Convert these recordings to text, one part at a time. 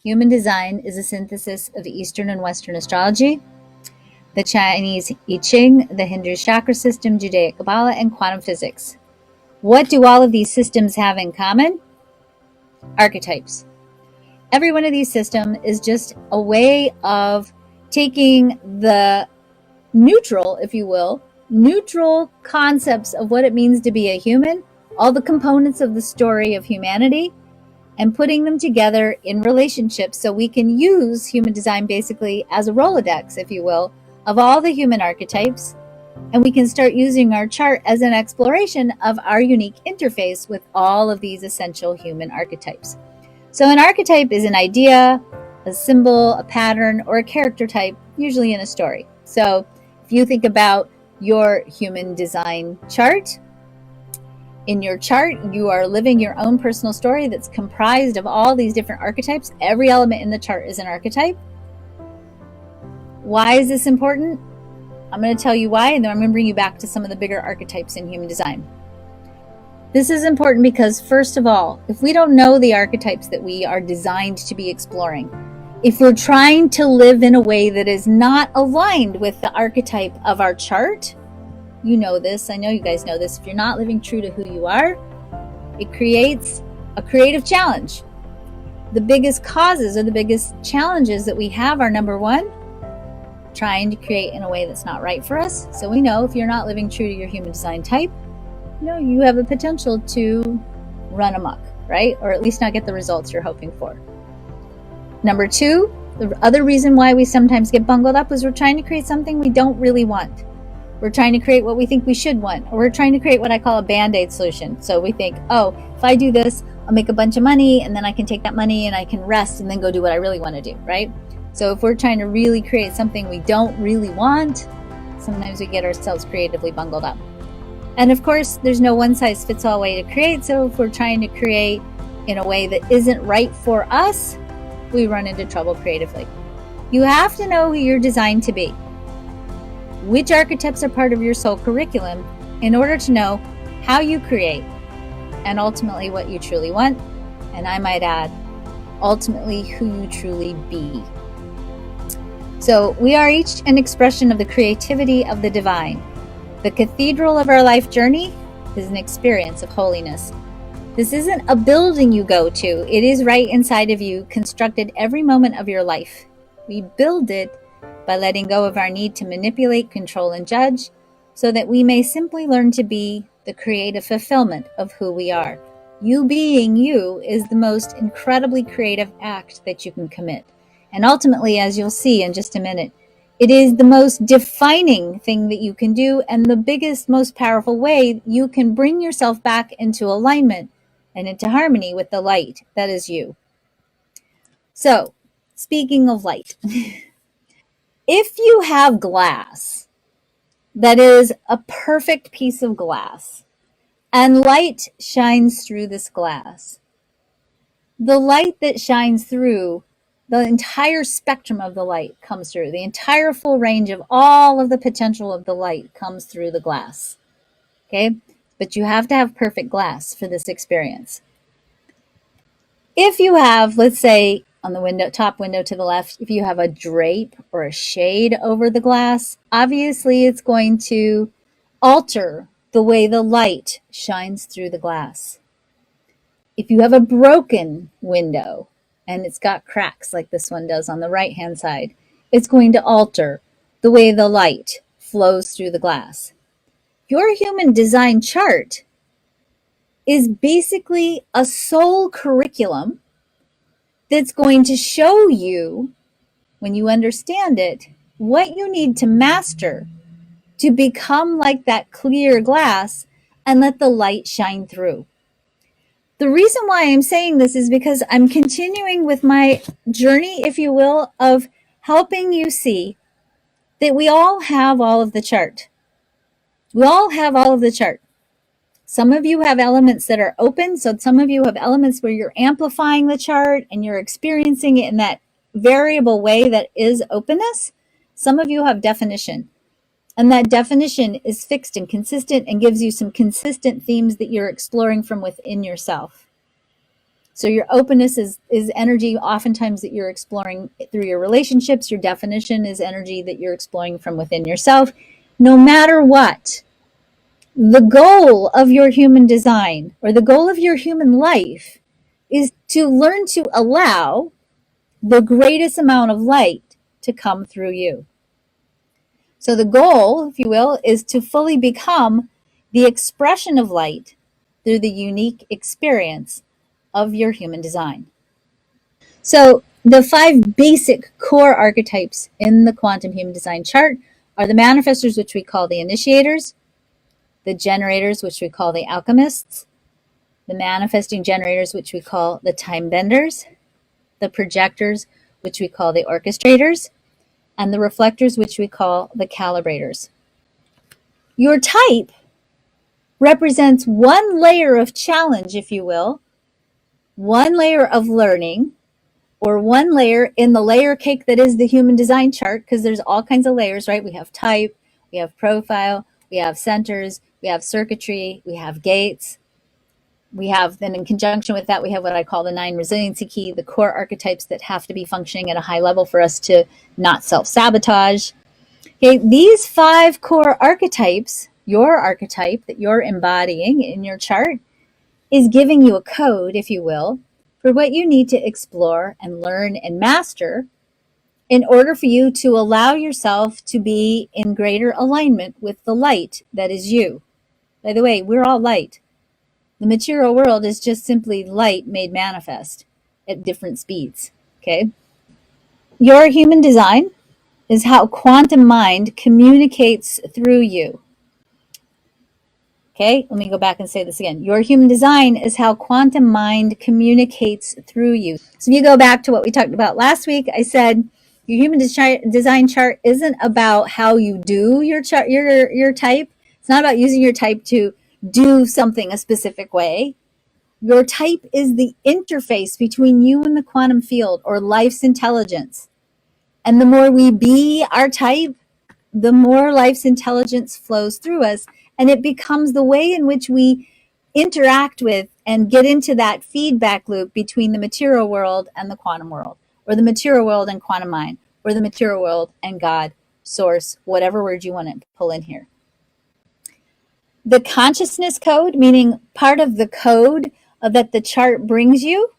Human design is a synthesis of Eastern and Western astrology, the Chinese I Ching, the Hindu chakra system, Judaic Kabbalah, and quantum physics. What do all of these systems have in common? Archetypes. Every one of these systems is just a way of taking the neutral, if you will, neutral concepts of what it means to be a human, all the components of the story of humanity, and putting them together in relationships so we can use human design basically as a Rolodex, if you will, of all the human archetypes. And we can start using our chart as an exploration of our unique interface with all of these essential human archetypes. So an archetype is an idea, a symbol, a pattern, or a character type, usually in a story. So if you think about your human design chart, in your chart, you are living your own personal story that's comprised of all these different archetypes. Every element in the chart is an archetype. Why is this important? I'm going to tell you why, and then I'm going to bring you back to some of the bigger archetypes in human design. This is important because, first of all, if we don't know the archetypes that we are designed to be exploring, if we're trying to live in a way that is not aligned with the archetype of our chart, you know this, I know you guys know this, if you're not living true to who you are, it creates a creative challenge. The biggest causes or the biggest challenges that we have are, number one, trying to create in a way that's not right for us. So we know if you're not living true to your human design type, you have a potential to run amok, right? Or at least not get the results you're hoping for. Number two, the other reason why we sometimes get bungled up is we're trying to create something we don't really want. We're trying to create what we think we should want, or we're trying to create what I call a band-aid solution. So we think, oh, if I do this, I'll make a bunch of money, and then I can take that money and I can rest and then go do what I really want to do, right? So if we're trying to really create something we don't really want, sometimes we get ourselves creatively bungled up. And of course, there's no one-size-fits-all way to create. So if we're trying to create in a way that isn't right for us, we run into trouble creatively. You have to know who you're designed to be, which archetypes are part of your soul curriculum, in order to know how you create and ultimately what you truly want. And I might add, ultimately who you truly be. So we are each an expression of the creativity of the divine. The cathedral of our life journey is an experience of holiness. This isn't a building you go to. It is right inside of you, constructed every moment of your life. We build it by letting go of our need to manipulate, control, and judge, so that we may simply learn to be the creative fulfillment of who we are. You being you is the most incredibly creative act that you can commit. And ultimately, as you'll see in just a minute, it is the most defining thing that you can do, and the biggest, most powerful way you can bring yourself back into alignment and into harmony with the light that is you. So, speaking of light, if you have glass that is a perfect piece of glass and light shines through this glass, the light that shines through, the entire spectrum of the light comes through. The entire full range of all of the potential of the light comes through the glass. Okay? But you have to have perfect glass for this experience. If you have, let's say, on the window, top window to the left, if you have a drape or a shade over the glass, obviously it's going to alter the way the light shines through the glass. If you have a broken window and it's got cracks like this one does on the right-hand side, it's going to alter the way the light flows through the glass. Your human design chart is basically a soul curriculum that's going to show you, when you understand it, what you need to master to become like that clear glass and let the light shine through. The reason why I'm saying this is because I'm continuing with my journey, if you will, of helping you see that we all have all of the chart. We all have all of the chart. Some of you have elements that are open, so some of you have elements where you're amplifying the chart and you're experiencing it in that variable way that is openness. Some of you have definition, and that definition is fixed and consistent and gives you some consistent themes that you're exploring from within yourself. So your openness is energy oftentimes that you're exploring through your relationships. Your definition is energy that you're exploring from within yourself. No matter what, the goal of your human design or the goal of your human life is to learn to allow the greatest amount of light to come through you. So the goal, if you will, is to fully become the expression of light through the unique experience of your human design. So the 5 basic core archetypes in the quantum human design chart are the manifestors, which we call the initiators, the generators, which we call the alchemists, the manifesting generators, which we call the time benders, the projectors, which we call the orchestrators, and the reflectors, which we call the calibrators. Your type represents one layer of challenge, if you will, one layer of learning, or one layer in the layer cake that is the human design chart, because there's all kinds of layers, right? We have type, we have profile, we have centers, we have circuitry, we have gates. We have, then in conjunction with that, we have what I call the 9 resiliency key, the core archetypes that have to be functioning at a high level for us to not self-sabotage. Okay, these 5 core archetypes, your archetype that you're embodying in your chart, is giving you a code, if you will, for what you need to explore and learn and master in order for you to allow yourself to be in greater alignment with the light that is you. By the way, we're all light. The material world is just simply light made manifest at different speeds, okay? Your human design is how quantum mind communicates through you. Okay, let me go back and say this again. Your human design is how quantum mind communicates through you. So if you go back to what we talked about last week, I said your human design chart isn't about how you do your chart, your type. It's not about using your type to do something a specific way. Your type is the interface between you and the quantum field or life's intelligence. And the more we be our type, the more life's intelligence flows through us, and it becomes the way in which we interact with and get into that feedback loop between the material world and the quantum world, or the material world and quantum mind, or the material world and God, source, whatever word you want to pull in here. The consciousness code, meaning part of the code that the chart brings you,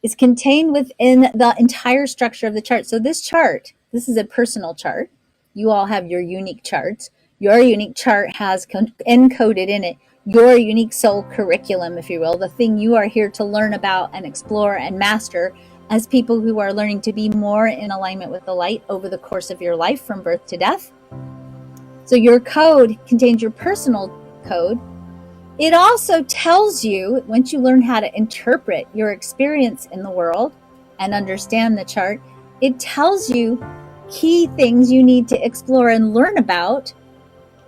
is contained within the entire structure of the chart. So this chart, this is a personal chart. You all have your unique charts. Your unique chart has encoded in it your unique soul curriculum, if you will, the thing you are here to learn about and explore and master as people who are learning to be more in alignment with the light over the course of your life from birth to death. So your code contains your personal code. It also tells you, once you learn how to interpret your experience in the world and understand the chart, it tells you key things you need to explore and learn about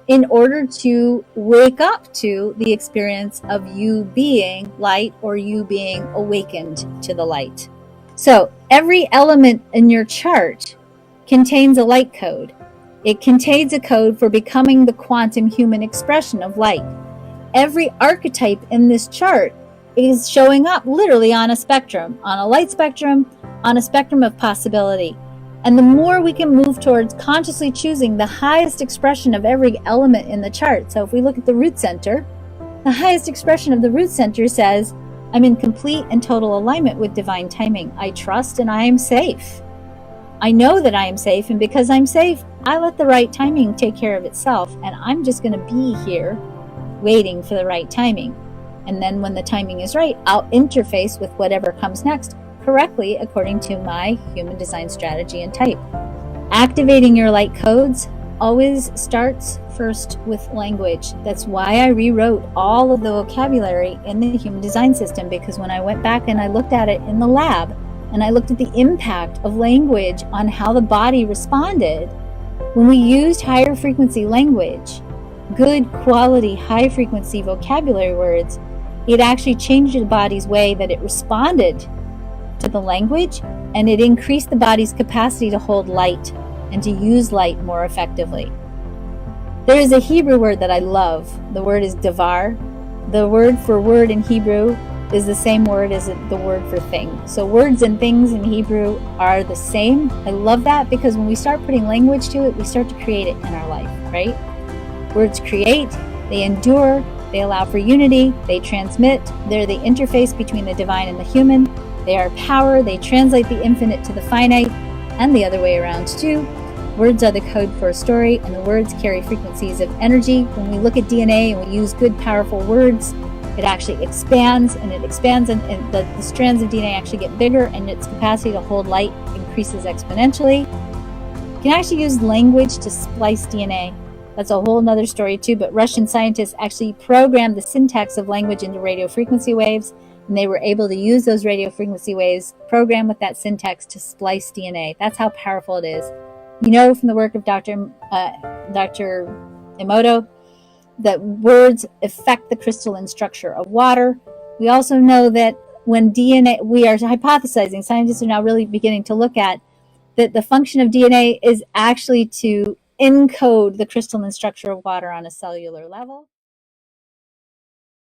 in order to wake up to the experience of you being light or you being awakened to the light. So every element in your chart contains a light code. It contains a code for becoming the quantum human expression of light. Every archetype in this chart is showing up literally on a spectrum, on a light spectrum, on a spectrum of possibility. And the more we can move towards consciously choosing the highest expression of every element in the chart. So if we look at the root center, the highest expression of the root center says, I'm in complete and total alignment with divine timing. I trust and I am safe. I know that I am safe, and because I'm safe, I let the right timing take care of itself, and I'm just going to be here waiting for the right timing. And then when the timing is right, I'll interface with whatever comes next correctly according to my human design strategy and type. Activating your light codes always starts first with language. That's why I rewrote all of the vocabulary in the human design system, because when I went back and I looked at it in the lab and I looked at the impact of language on how the body responded, when we used higher frequency language, good quality high frequency vocabulary words, it actually changed the body's way that it responded to the language, and it increased the body's capacity to hold light and to use light more effectively. There is a Hebrew word that I love. The word is davar. The word for word in Hebrew is the same word as the word for thing. So words and things in Hebrew are the same. I love that because when we start putting language to it, we start to create it in our life, right? Words create, they endure, they allow for unity, they transmit, they're the interface between the divine and the human. They are power, they translate the infinite to the finite, and the other way around too. Words are the code for a story, and the words carry frequencies of energy. When we look at DNA and we use good, powerful words, it actually expands, and the strands of DNA actually get bigger, and its capacity to hold light increases exponentially. You can actually use language to splice DNA. That's a whole nother story too, but Russian scientists actually programmed the syntax of language into radio frequency waves, and they were able to use those radio frequency waves programmed with that syntax to splice DNA. That's how powerful it is. You know from the work of Dr. Emoto that words affect the crystalline structure of water. We also know that when DNA, we are hypothesizing, scientists are now really beginning to look at that the function of DNA is actually to encode the crystalline structure of water on a cellular level.